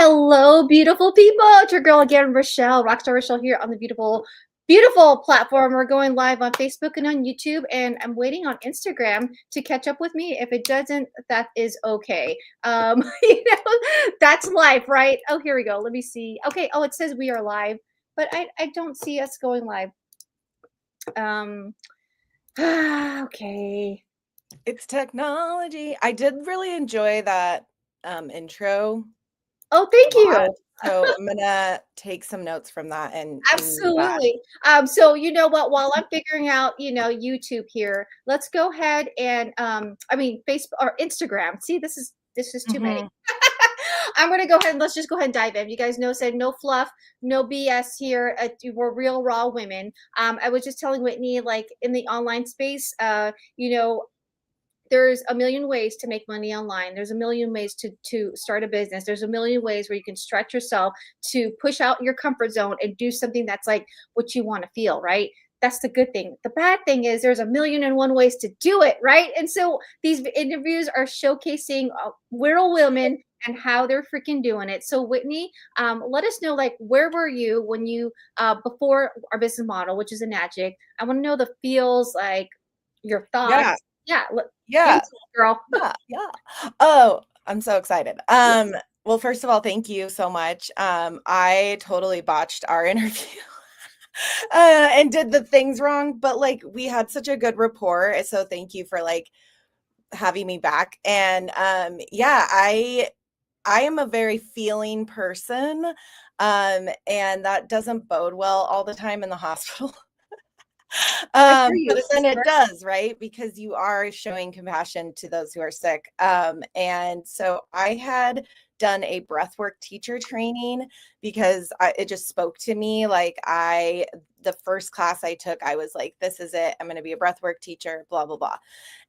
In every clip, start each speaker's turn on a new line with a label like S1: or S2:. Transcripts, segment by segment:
S1: Hello, beautiful people. It's your girl again, Rochelle, Rockstar Rochelle here on the beautiful platform. We're going live on Facebook and on YouTube, and I'm waiting on Instagram to catch up with me. If it doesn't, that is okay. That's life, right? Oh, here we go. Let me see. Okay. Oh, it says we are live, but I don't see us going live. Um, okay.
S2: It's technology. I did really enjoy that intro
S1: Oh,
S2: a
S1: thank
S2: lot.
S1: you.
S2: So I'm gonna take some notes from that and use that.
S1: Absolutely. So you know what? While I'm figuring out, YouTube here, let's go ahead and Facebook or Instagram. See, this is too many.
S2: Mhm.
S1: I'm gonna go ahead and let's just go ahead and dive in. You guys know, said no fluff, no BS here. We're real raw women. I was just telling Whitney, like in the online space, there's a million ways to make money online. There's a million ways to start a business. There's a million ways where you can stretch yourself to push out your comfort zone and do something that's like what you want to feel, right? That's the good thing. The bad thing is there's a million and one ways to do it, right? And so these interviews are showcasing real women and how they're freaking doing it. So Whitney, let us know, like, where were you when you before our business model, which is Enagic. I want to know the feels, like your
S2: Yeah,
S1: thoughts. Yeah, give
S2: yeah,
S1: it to me, girl.
S2: yeah. Oh, I'm so excited. Well, first of all, thank you so much. I totally botched our interview. And did the things wrong, but like we had such a good rapport. So thank you for like having me back. And yeah, I am a very feeling person. And that doesn't bode well all the time in the hospital.
S1: I hear you,
S2: But then
S1: sister.
S2: it does, right? Because you are showing compassion to those who are sick. And so I had done a breathwork teacher training because it just spoke to me. The first class I took, I was like, this is it. I'm going to be a breathwork teacher, blah, blah, blah.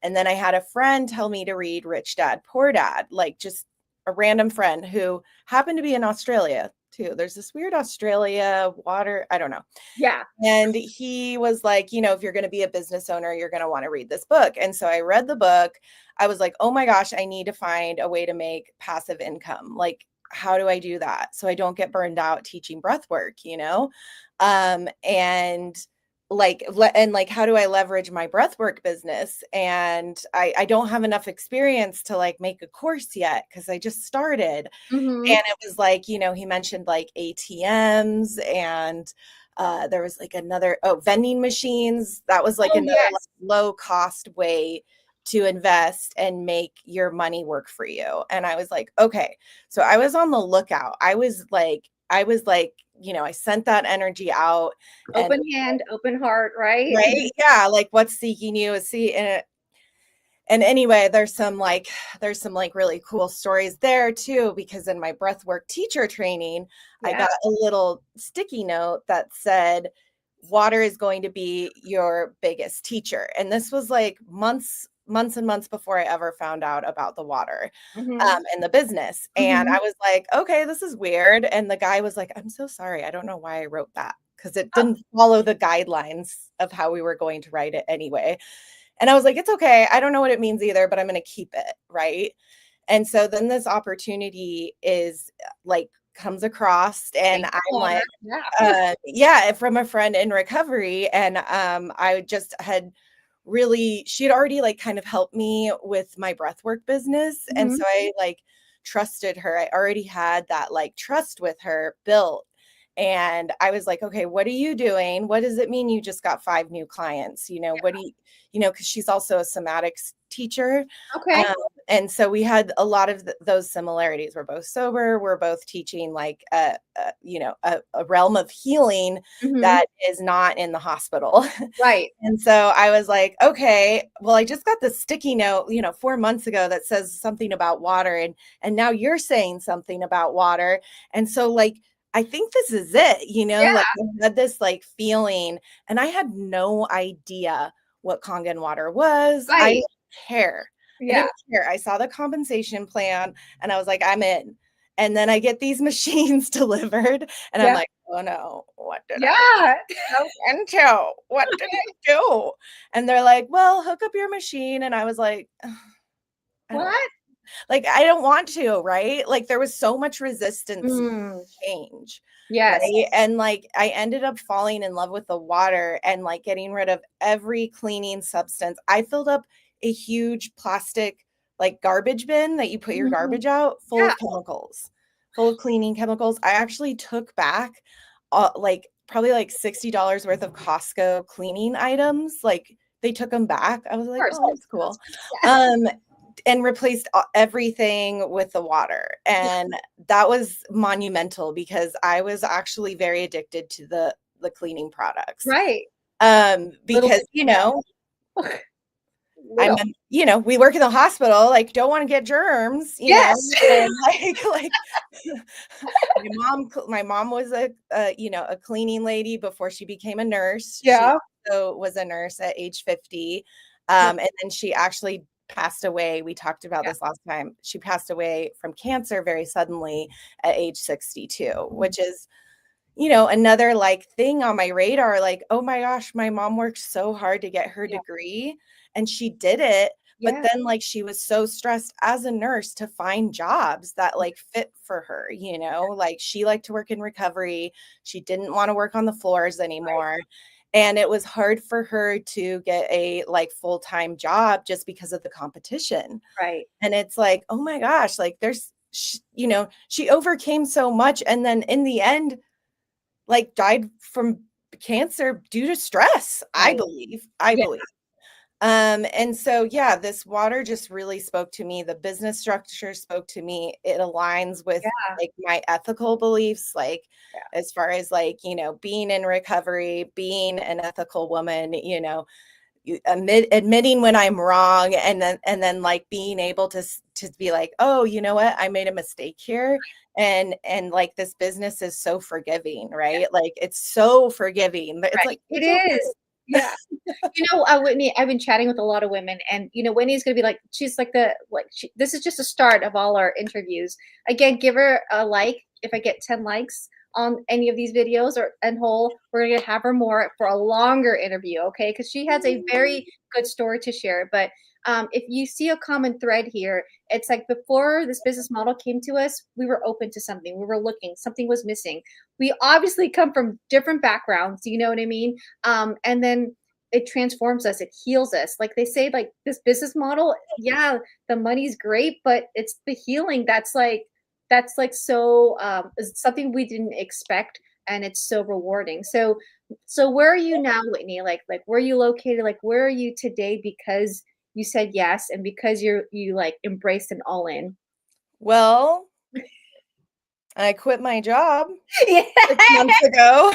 S2: And then I had a friend tell me to read Rich Dad, Poor Dad, like just a random friend who happened to be in Australia too. There's this weird Australia water, I don't know.
S1: Yeah.
S2: And he was like, if you're going to be a business owner, you're going to want to read this book. And so I read the book. I was like, oh my gosh, I need to find a way to make passive income. Like, how do I do that so I don't get burned out teaching breath work? And like how do I leverage my breathwork business? And I don't have enough experience to like make a course yet because I just started.
S1: Mm-hmm.
S2: And it was like, he mentioned like ATMs and there was like vending machines. That was like
S1: Oh
S2: another like
S1: yes.
S2: low cost way to invest and make your money work for you. And I was like, okay. So I was on the lookout. I sent that energy out and
S1: Open hand, open heart, right?
S2: right. Yeah. Like what's seeking you is see and anyway, there's some really cool stories there too, because in my breathwork teacher training, I
S1: Yeah.
S2: got a little sticky note that said, water is going to be your biggest teacher. And this was like months and months before I ever found out about the water
S1: Mm-hmm.
S2: in the business. And
S1: Mm-hmm.
S2: I was like, okay, this is weird. And the guy was like, I'm so sorry. I don't know why I wrote that because it didn't follow the guidelines of how we were going to write it anyway. And I was like, it's okay. I don't know what it means either, but I'm going to keep it. Right. And so then this opportunity is like comes across and
S1: Thank you,
S2: I'm
S1: water.
S2: like,
S1: Yeah.
S2: yeah, from a friend in recovery. And I just had she had already like kind of helped me with my breathwork business. And
S1: Mm-hmm.
S2: so I like trusted her. I already had that like trust with her built. And I was like, okay, what are you doing? What does it mean you just got 5 new clients? What do because she's also a somatics teacher.
S1: Okay.
S2: Um, and so we had a lot of those similarities. We're both sober. We're both teaching like a realm of healing
S1: Mm-hmm.
S2: that is not in the hospital.
S1: Right.
S2: And so I was like, okay, well, I just got this sticky note, 4 months ago that says something about water, and now you're saying something about water. And so like I think this is it, like
S1: Yeah.
S2: I had this like feeling, and I had no idea what Kangen water was. I
S1: Right.
S2: didn't care. I
S1: Yeah.
S2: didn't care. I saw the compensation plan and I was like, I'm in. And then I get these machines delivered and I'm
S1: Yeah.
S2: like, oh no, what did I
S1: Yeah.
S2: go into? What did I do? And they're like, well, hook up your machine. And I was like, I don't
S1: What?
S2: Like, I don't want to, right? Like, there was so much resistance to
S1: Mm,
S2: change,
S1: yes.
S2: right? And like, I ended up falling in love with the water and like getting rid of every cleaning substance. I filled up a huge plastic like garbage bin that you put your
S1: Mhm.
S2: garbage out full
S1: Yeah.
S2: of chemicals, full of cleaning chemicals. I actually took back like probably like $60 worth of Costco cleaning items. Like they took them back. I was
S1: Of
S2: like,
S1: course.
S2: oh, that's cool.
S1: Yeah.
S2: Um, and replaced everything with the water. And that was monumental because I was actually very addicted to the cleaning products.
S1: Right. Little
S2: Because, you know, I'm,
S1: little.
S2: you know, we work in the hospital, like don't want to get germs, you know,
S1: Yes.
S2: and like my mom was you know, a cleaning lady before she became a nurse. She
S1: Yeah.
S2: also was a nurse at age 50.
S1: Yeah.
S2: And then she actually passed away. We talked about
S1: Yeah.
S2: this last time. She passed away from cancer very suddenly at age 62,
S1: Mhm.
S2: which is, you know, another like thing on my radar, like, oh my gosh, my mom worked so hard to get her
S1: Yeah.
S2: degree and she did it. But
S1: Yeah.
S2: then like she was so stressed as a nurse to find jobs that like fit for her, you know, like she liked to work in recovery. She didn't want to work on the floors
S1: Right.
S2: anymore. And it was hard for her to get a like full-time job just because of the competition.
S1: Right.
S2: And it's like, oh my gosh, like you know, she overcame so much. And then in the end, like, died from cancer due to stress, I
S1: Right.
S2: believe, I
S1: Yeah.
S2: believe. And so, yeah, this water just really spoke to me. The business structure spoke to me. It aligns with,
S1: Yeah.
S2: like, my ethical beliefs, like,
S1: Yeah.
S2: as far as, like, you know, being in recovery, being an ethical woman, you know, admitting when I'm wrong, and then like being able to be like, oh, you know what, I made a mistake here, and like this business is so forgiving,
S1: Yeah.
S2: right? Like it's so forgiving. It's
S1: Right.
S2: like
S1: It
S2: it's okay.
S1: is. Yeah. You know, Whitney, I've been chatting with a lot of women, and you know, Whitney's gonna be like, she's like this is just a start of all our interviews. Again, give her a like. If I get 10 likes on any of these videos or and whole, we're gonna have her more for a longer interview, okay? Because she has a very good story to share. But if you see a common thread here, it's like before this business model came to us, we were open to something. We were looking, something was missing. We obviously come from different backgrounds, you know what I mean? And then it transforms us, it heals us. Like they say, like this business model, yeah, the money's great, but it's the healing that's like so is something we didn't expect, and it's so rewarding. So where are you now, Whitney? Like where are you located? Like where are you today because you said yes and because you like embraced an all in?
S2: Well, I quit my job
S1: Yeah.
S2: 6 months ago.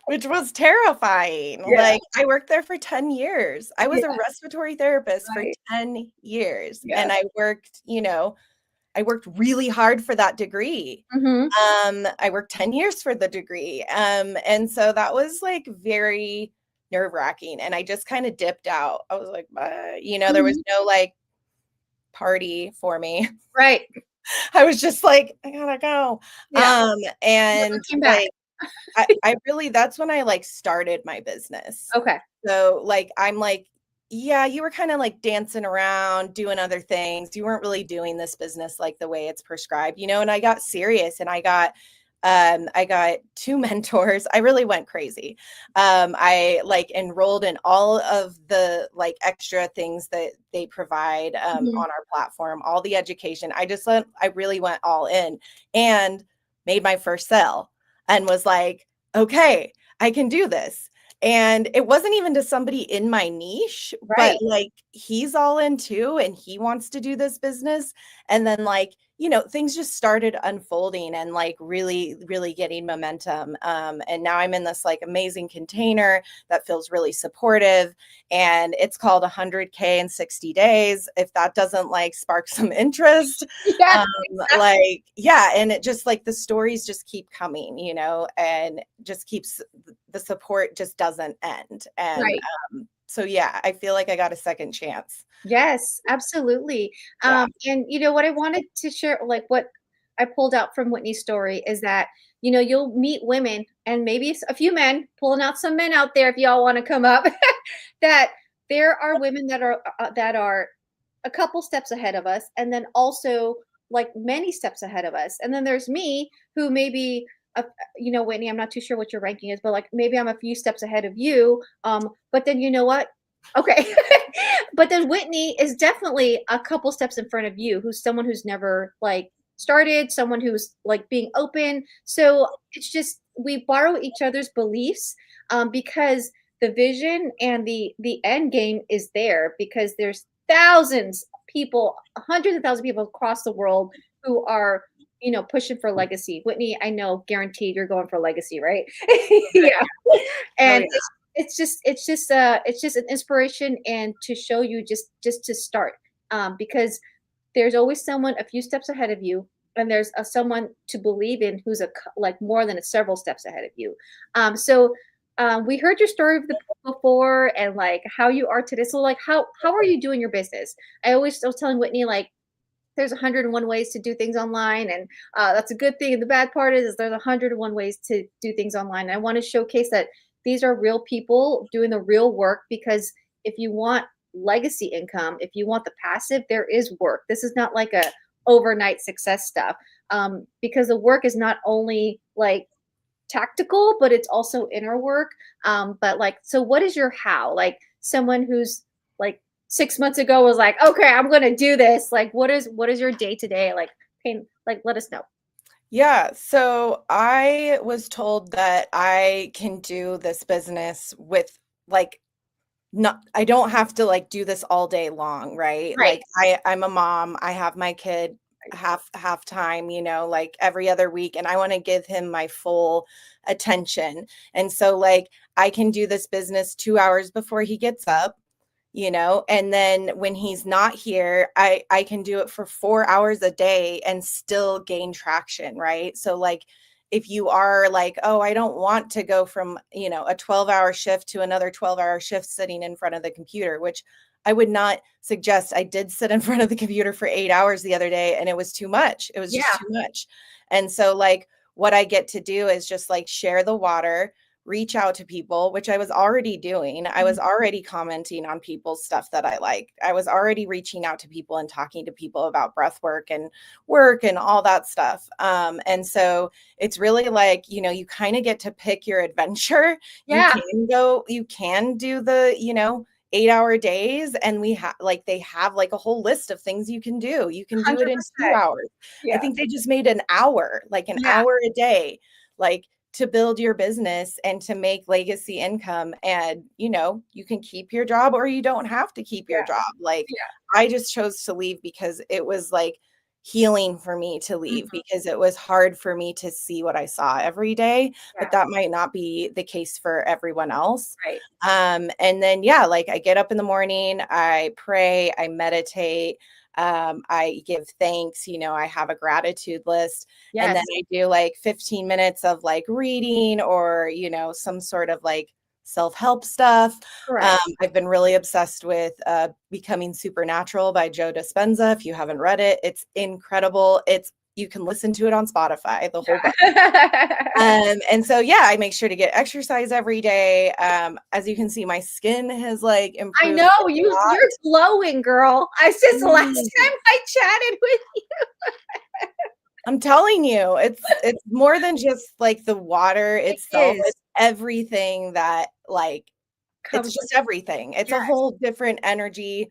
S2: Which was terrifying.
S1: Yeah.
S2: Like, I worked there for 10 years. I
S1: Yeah.
S2: was a respiratory therapist for
S1: Right.
S2: 10 years,
S1: Yeah.
S2: and I worked, you know, I worked really hard for that degree.
S1: Hmm.
S2: I worked 10 years for the degree. And so that was, like, very nerve-wracking, and I just kinda dipped out. I was like, "Bye," you know, there was
S1: Hmm.
S2: no, like, party for me.
S1: Right.
S2: I was just like, "I gotta go."
S1: Yeah. Never
S2: And,
S1: came back.
S2: like, I really that's when I, like, started my business.
S1: Okay.
S2: So, like, I'm like, "Yeah, you were kinda, like, dancing around, doing other things. You weren't really doing this business, like, the way it's prescribed," you know, and I got serious, and I got 2 mentors. I really went crazy. I, like, enrolled in all of the, like, extra things that they provide,
S1: Mhm.
S2: on our platform, all the education. I really went all in and made my first sale and was like, "Okay, I can do this." And it wasn't even to somebody in my niche, but,
S1: Right.
S2: like, he's all in too, and he wants to do this business. And then, like, you know, things just started unfolding and, like, really, really getting momentum. And now I'm in this, like, amazing container that feels really supportive, and it's called 100K in 60 days. If that doesn't, like, spark some interest,
S1: Yeah,
S2: um,
S1: exactly.
S2: like, yeah, and it just, like, the stories just keep coming, you know, and just keeps the support just doesn't end. And,
S1: Right.
S2: so yeah, I feel like I got a second chance.
S1: Yes, absolutely.
S2: Yeah.
S1: And you know what I wanted to share, like what I pulled out from Whitney's story is that, you know, you'll meet women and maybe a few men, pulling out some men out there if y'all want to come up, that there are women that are a couple steps ahead of us, and then also like many steps ahead of us. And then there's me who maybe Whitney, I'm not too sure what your ranking is, but like maybe I'm a few steps ahead of you. But then you know what? Okay. But then Whitney is definitely a couple steps in front of you, who's someone who's never like started, someone who's like being open. So it's just we borrow each other's beliefs, because the vision and the end game is there, because there's thousands of people, hundreds of thousands of people across the world who are pushing for legacy. Whitney, I know, guaranteed you're going for legacy, right? Yeah.
S2: Oh
S1: And
S2: yeah.
S1: it's just an inspiration, and to show you just to start, because there's always someone a few steps ahead of you, and there's someone to believe in who's like more than several steps ahead of you. So we heard your story before, and like how you are today. So like how are you doing your business? I was telling Whitney, like, there's 101 ways to do things online, and that's a good thing. And the bad part is there's 101 ways to do things online. And I want to showcase that these are real people doing the real work, because if you want legacy income, if you want the passive, there is work. This is not like a overnight success stuff, because the work is not only like tactical, but it's also inner work. But like, so what is your how? Like someone who's like 6 months ago was like, okay, I'm gonna do this. Like, what is your day to day like? Pain, like, let us know.
S2: Yeah, so I was told that I can do this business with like not I don't have to like do this all day long, right?
S1: Right.
S2: Like I'm a mom, I have my kid half time, like every other week, and I want to give him my full attention. And so like I can do this business 2 hours before he gets up, and then when he's not here, I can do it for 4 hours a day and still gain traction, right? So like if you are like, oh, I don't want to go from, a 12-hour shift to another 12-hour shift sitting in front of the computer, which I would not suggest. I did sit in front of the computer for 8 hours the other day, and it was too much. It was just
S1: Yeah.
S2: too much. And so like what I get to do is just like share the water, reach out to people, which I was already doing. I was already commenting on people's stuff that I like. I was already reaching out to people and talking to people about breath work and all that stuff. And so it's really like, you kind of get to pick your adventure.
S1: Yeah.
S2: You can do the, 8-hour days, and they have like a whole list of things you can do. You can do it in 2
S1: 100%.
S2: hours. I
S1: Yeah.
S2: think they just made an hour, like an
S1: Yeah.
S2: hour a day, like to build your business and to make legacy income. And, you can keep your job or you don't have to keep your
S1: Yeah.
S2: job. Like
S1: Yeah.
S2: I just chose to leave because it was like healing for me to leave,
S1: Mhm.
S2: because it was hard for me to see what I saw every day,
S1: Yeah.
S2: but that might not be the case for everyone else.
S1: Right.
S2: And then, yeah, like I get up in the morning, I pray, I meditate, I give thanks, I have a gratitude list, and then
S1: Yes.
S2: I do like 15 minutes of like reading or, some sort of like self-help stuff.
S1: Correct.
S2: I've been really obsessed with Becoming Supernatural by Joe Dispenza. If you haven't read it, it's incredible. You can listen to it on Spotify, the whole book. And so, yeah, I make sure to get exercise every day. As you can see, my skin has like
S1: I
S2: improved
S1: know
S2: a lot.
S1: you're glowing, girl. I since the last
S2: Mm.
S1: time I chatted with you.
S2: I'm telling you, it's more than just like the water
S1: It
S2: itself.
S1: is.
S2: It's everything that like it's
S1: Comes with
S2: just everything. It's a
S1: yes.
S2: whole different energy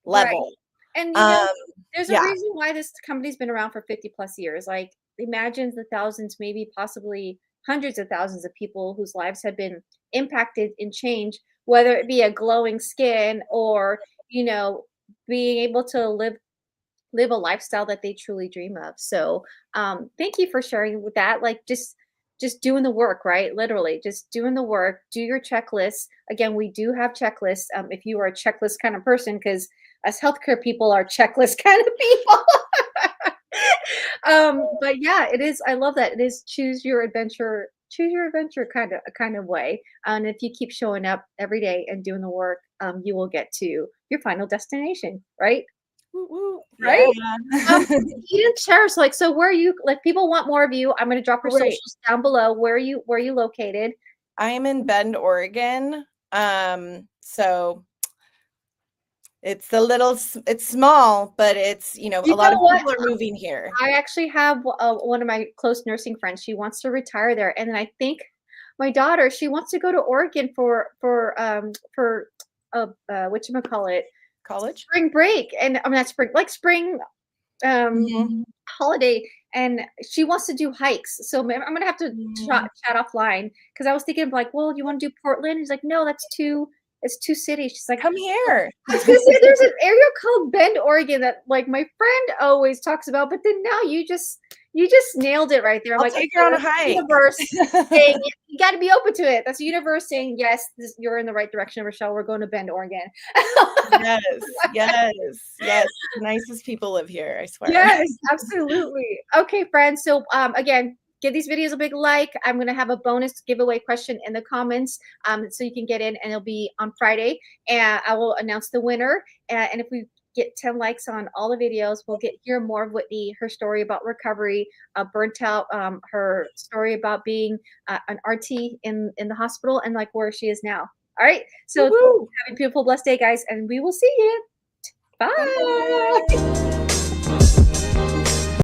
S1: Right.
S2: level.
S1: And
S2: Um,
S1: there's a
S2: yeah.
S1: reason why this company's been around for 50 plus years. Like, imagine the thousands, maybe possibly hundreds of thousands of people whose lives have been impacted and changed, whether it be a glowing skin or, you know, being able to live a lifestyle that they truly dream of. So thank you for sharing with that. Like, just doing the work, right? Literally just doing the work. Do your checklists. Again, we do have checklists, if you are a checklist kind of person, because as healthcare people are checklist kind of people. But yeah, it is, I love that. It is choose your adventure kind of way. And if you keep showing up every day and doing the work, you will get to your final destination, right?
S2: Woo, woo. Yeah.
S1: Right? You didn't share, so, like, so where are you, like, people want more of you. I'm gonna drop your
S2: Right.
S1: socials down below. Where are you located?
S2: I am in Bend, Oregon. So It's it's small, but it's, you know,
S1: You
S2: a lot
S1: know
S2: of
S1: what?
S2: people are moving here.
S1: I actually have one of my close nursing friends. She wants to retire there, and then I think my daughter, she wants to go to Oregon for whatchamacallit,
S2: College?
S1: spring break, and I mean not spring, like spring
S2: Mhm.
S1: holiday, and she wants to do hikes. So I'm gonna have to
S2: Mm.
S1: chat offline because I was thinking of like, well, you want to do Portland? He's like, no, it's too cities. She's like,
S2: Come here.
S1: I was gonna say there's an area called Bend, Oregon that like my friend always talks about, but then now you just nailed it right there. I'm
S2: I'll
S1: like, okay,
S2: take her on a
S1: that's the
S2: hike.
S1: universe saying you got to be open to it. That's the universe saying yes, you're in the right direction, Rochelle. We're going to Bend, Oregon.
S2: Yes, yes, yes. The nicest people live here, I swear.
S1: Yes, absolutely. Okay, friends. So again, give these videos a big like. I'm gonna have a bonus giveaway question in the comments, so you can get in, and it'll be on Friday, and I will announce the winner. And if we get 10 likes on all the videos, we'll hear more of Whitney, her story about recovery, burnt out, her story about being an RT in the hospital, and like where she is now. All right. So
S2: Woo-hoo.
S1: have a beautiful, blessed day, guys, and we will see you. Bye.
S2: Bye.